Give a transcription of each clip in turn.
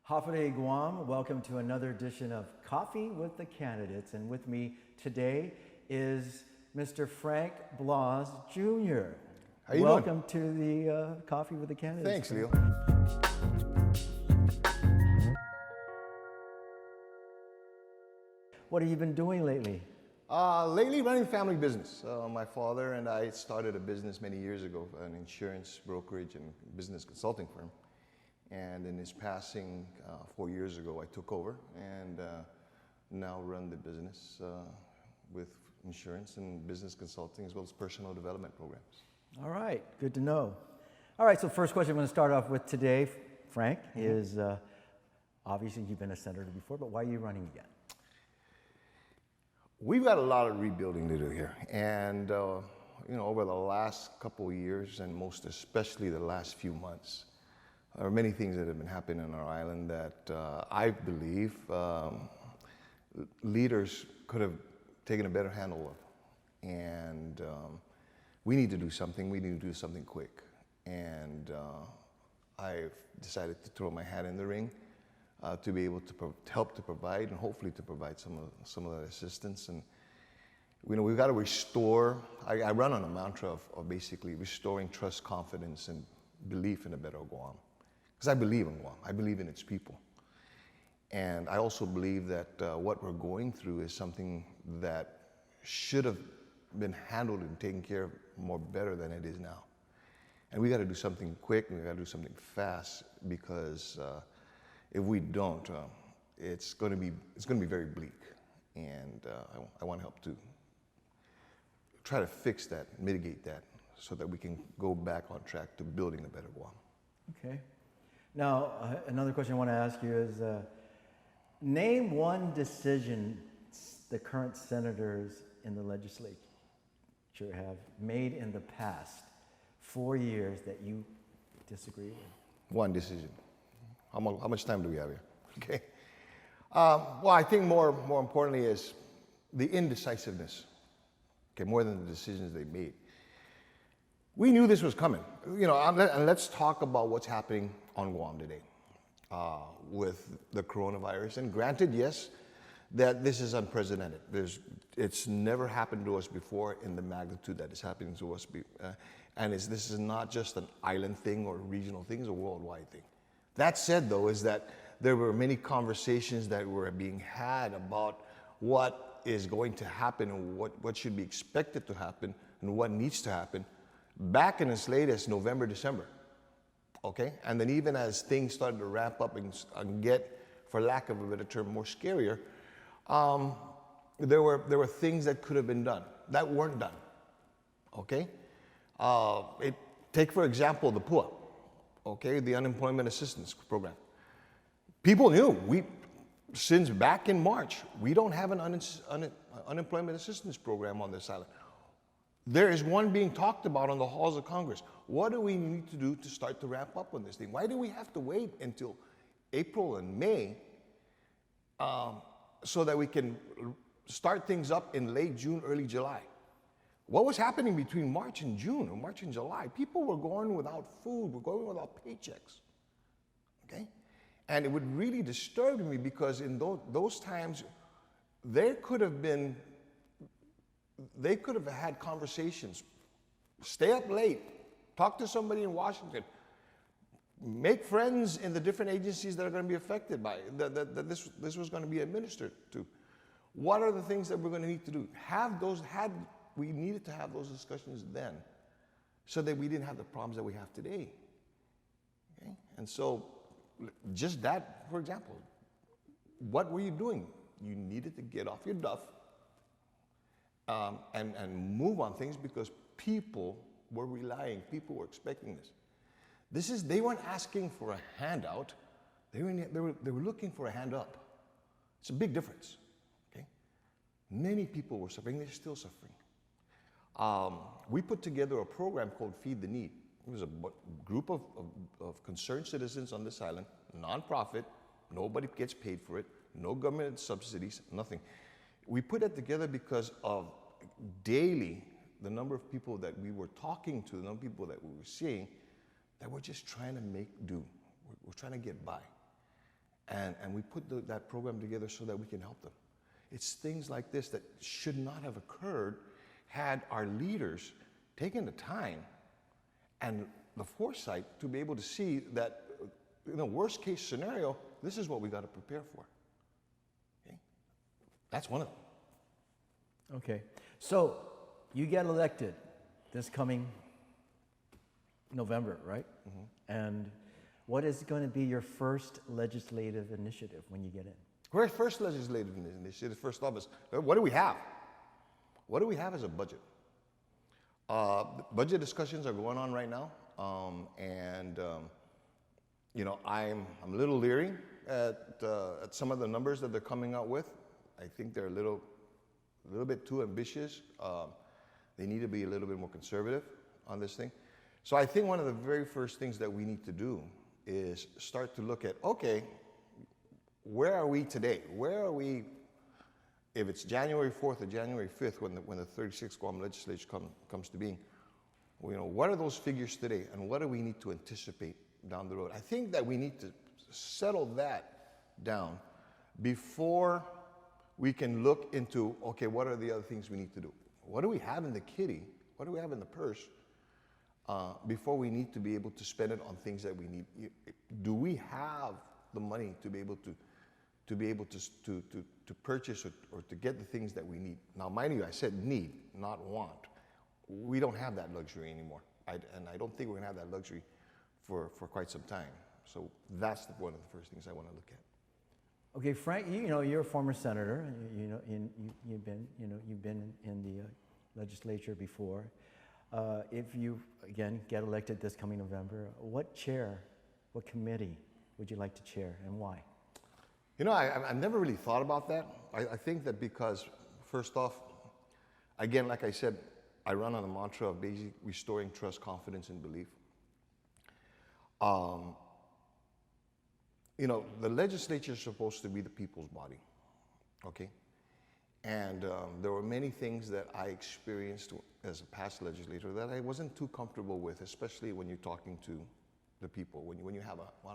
Hafide Guam, welcome to another edition of Coffee with the Candidates. And with me today is Mr. Frank Blas Jr. How you welcome to the Coffee with the Candidates. Thanks, Leo. What have you been doing lately? Lately, running family business. My father and I started a business many years ago, an insurance brokerage and business consulting firm. And in his passing 4 years ago, I took over and now run the business with insurance and business consulting as well as personal development programs. All right, good to know. All right, so first question I'm going to start off with today, Frank, is obviously you've been a senator before, but why are you running again? We've got a lot of rebuilding to do here. And over the last couple of years and most especially the last few months, there are many things that have been happening on our island that I believe leaders could have taken a better handle of. And we need to do something. We need to do something quick. And I've decided to throw my hat in the ring to be able to help to provide and hopefully to provide some of that assistance. And we've got to restore. I run on a mantra of basically restoring trust, confidence, and belief in a better Guam. Because I believe in Guam. I believe in its people. And I also believe that what we're going through is something that should have been handled and taken care of more better than it is now. And we got to do something quick and we got to do something fast because if we don't, it's going to be very bleak. And I want to help to try to fix that, mitigate that, so that we can go back on track to building a better Guam. Okay. Now, another question I want to ask you is, name one decision the current senators in the legislature have made in the past 4 years that you disagree with. One decision. How much time do we have here? Okay. Well, I think more importantly is the indecisiveness. Okay, more than the decisions they made. We knew this was coming. And let's talk about what's happening on Guam today with the coronavirus. And granted, yes, that this is unprecedented. It's never happened to us before in the magnitude that is happening to us. This is not just an island thing or a regional thing, it's a worldwide thing. That said, though, is that there were many conversations that were being had about what is going to happen and what should be expected to happen and what needs to happen back in as late as November, December. Okay? And then even as things started to ramp up and get, for lack of a better term, more scarier, there were things that could have been done that weren't done. Okay? Take, for example, the PUA. Okay, the Unemployment Assistance Program. People knew, since back in March, we don't have an unemployment assistance program on this island. There is one being talked about on the halls of Congress. What do we need to do to start to ramp up on this thing? Why do we have to wait until April and May so that we can start things up in late June, early July? What was happening between March and June or March and July? People were going without food, were going without paychecks, okay? And it would really disturb me because in those times, they could have had conversations, stay up late, talk to somebody in Washington, make friends in the different agencies that are going to be affected by it, that this was going to be administered to. What are the things that we're going to need to do? We needed to have those discussions then so that we didn't have the problems that we have today. Okay? And so just that, for example, what were you doing? You needed to get off your duff and move on things because people were relying, people were expecting this. They weren't asking for a handout, they were looking for a hand up. It's a big difference. Okay? Many people were suffering, they're still suffering. We put together a program called Feed the Need. It was a group of concerned citizens on this island, nonprofit, nobody gets paid for it, no government subsidies, nothing. We put it together because of daily the number of people that we were talking to, the number of people that we were seeing, that were just trying to make do. We're trying to get by. And we put that program together so that we can help them. It's things like this that should not have occurred had our leaders taken the time and the foresight to be able to see that, worst case scenario, this is what we got to prepare for. Okay? That's one of them. Okay. So you get elected this coming November, right? And what is going to be your first legislative initiative when you get in? Our first legislative initiative, first off, is what do we have? What do we have as a budget? Budget discussions are going on right now, and I'm a little leery at some of the numbers that they're coming out with. I think they're a little bit too ambitious. They need to be a little bit more conservative on this thing. So I think one of the very first things that we need to do is start to look at, okay, where are we today? Where are we, if it's January 4th or January 5th when the 36th Guam legislature comes to being, what are those figures today and what do we need to anticipate down the road? I think that we need to settle that down before we can look into, okay, what are the other things we need to do? What do we have in the kitty? What do we have in the purse before we need to be able to spend it on things that we need? Do we have the money to be able to purchase or to get the things that we need? Now, mind you, I said need, not want. We don't have that luxury anymore, and I don't think we're gonna have that luxury for quite some time. So that's one of the first things I want to look at. Okay, Frank, you're a former senator. You've been in the legislature before. If you again get elected this coming November, what committee would you like to chair, and why? I've never really thought about that. I think that because, first off, again, like I said, I run on the mantra of basic restoring trust, confidence, and belief. The legislature is supposed to be the people's body, okay? And there were many things that I experienced as a past legislator that I wasn't too comfortable with, especially when you're talking to the people, when you want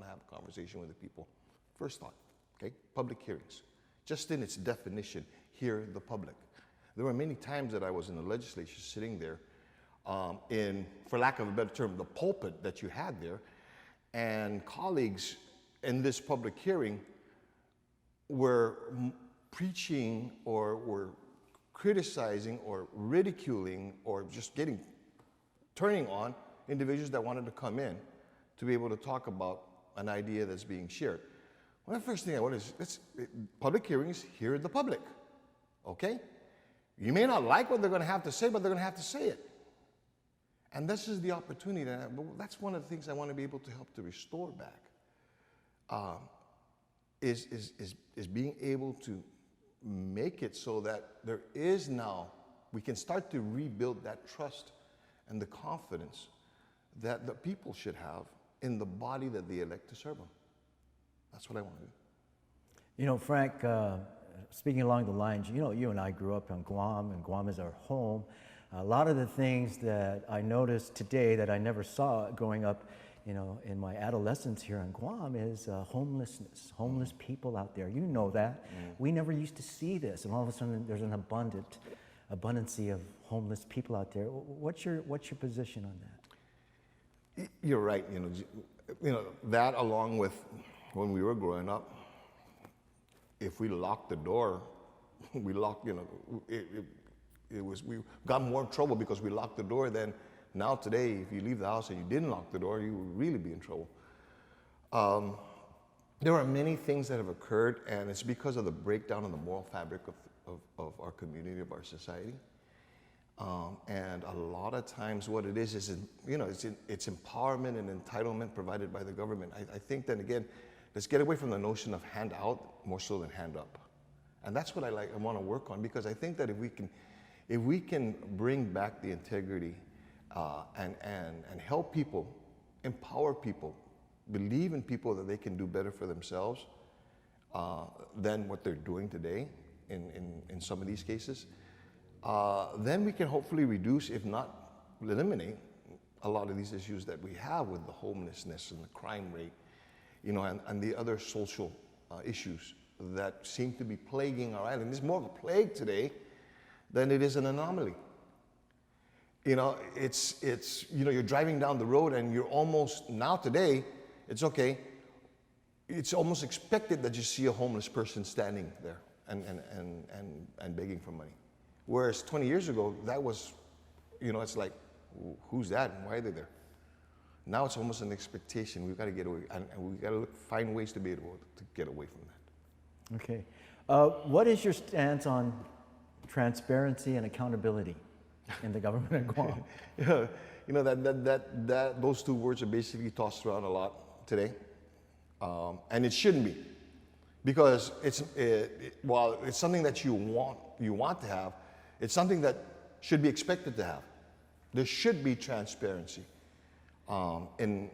to have a conversation with the people. First thought, okay, public hearings. Just in its definition, hear the public. There were many times that I was in the legislature sitting there in, for lack of a better term, the pulpit that you had there, and colleagues in this public hearing were preaching or were criticizing or ridiculing or just turning on individuals that wanted to come in to be able to talk about an idea that's being shared. Well, the first thing I want is, public hearings, hear the public, okay? You may not like what they're going to have to say, but they're going to have to say it. And this is the opportunity. That's one of the things I want to be able to help to restore back, is being able to make it so that there is now, we can start to rebuild that trust and the confidence that the people should have in the body that they elect to serve them. That's what I want to do. Frank, speaking along the lines, you and I grew up in Guam, and Guam is our home. A lot of the things that I noticed today that I never saw growing up, in my adolescence here in Guam is homelessness, homeless people out there. You know that. We never used to see this, and all of a sudden there's an abundancy of homeless people out there. What's your position on that? You're right. That along with when we were growing up, if we locked the door, we got more trouble because we locked the door than now today. If you leave the house and you didn't lock the door, you would really be in trouble. There are many things that have occurred, and it's because of the breakdown in the moral fabric of our community, of our society. And a lot of times what it is it's empowerment and entitlement provided by the government. I think then again, let's get away from the notion of hand out more so than hand up. And that's what I want to work on, because I think that if we can bring back the integrity and help people, empower people, believe in people that they can do better for themselves than what they're doing today in some of these cases, then we can hopefully reduce, if not eliminate, a lot of these issues that we have with the homelessness and the crime rate, and the other social issues that seem to be plaguing our island. It's more of a plague today than it is an anomaly. You know, you're driving down the road and you're almost, now today, it's okay, it's almost expected that you see a homeless person standing there and begging for money. Whereas 20 years ago, that was, it's like, who's that and why are they there? Now it's almost an expectation. We've got to get away, and we've got to find ways to be able to get away from that. Okay. What is your stance on transparency and accountability in the government of Guam? Those two words are basically tossed around a lot today, and it shouldn't be, because while it's something that you want to have, it's something that should be expected to have. There should be transparency in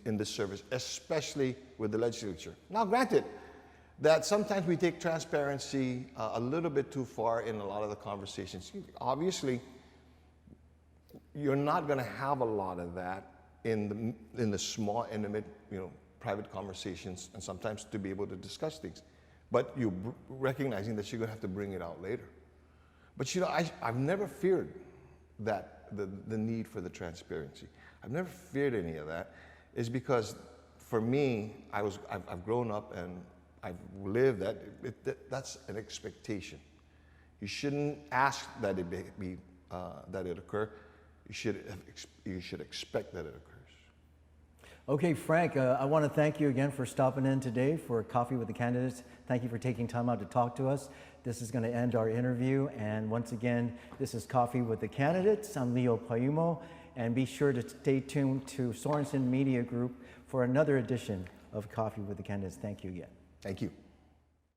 this service, especially with the legislature. Now, granted, that sometimes we take transparency a little bit too far in a lot of the conversations. Obviously, you're not going to have a lot of that in the small, intimate, private conversations, and sometimes to be able to discuss things. But you're recognizing that you're going to have to bring it out later. But I've never feared that the need for the transparency. I've never feared any of that. Is because for me, I've grown up and I've lived that. That's an expectation. You shouldn't ask that it occur. You should expect that it occurs. Okay, Frank, I want to thank you again for stopping in today for Coffee with the Candidates. Thank you for taking time out to talk to us. This is going to end our interview. And once again, this is Coffee with the Candidates. I'm Leo Payumo. And be sure to stay tuned to Sorensen Media Group for another edition of Coffee with the Candidates. Thank you again. Thank you.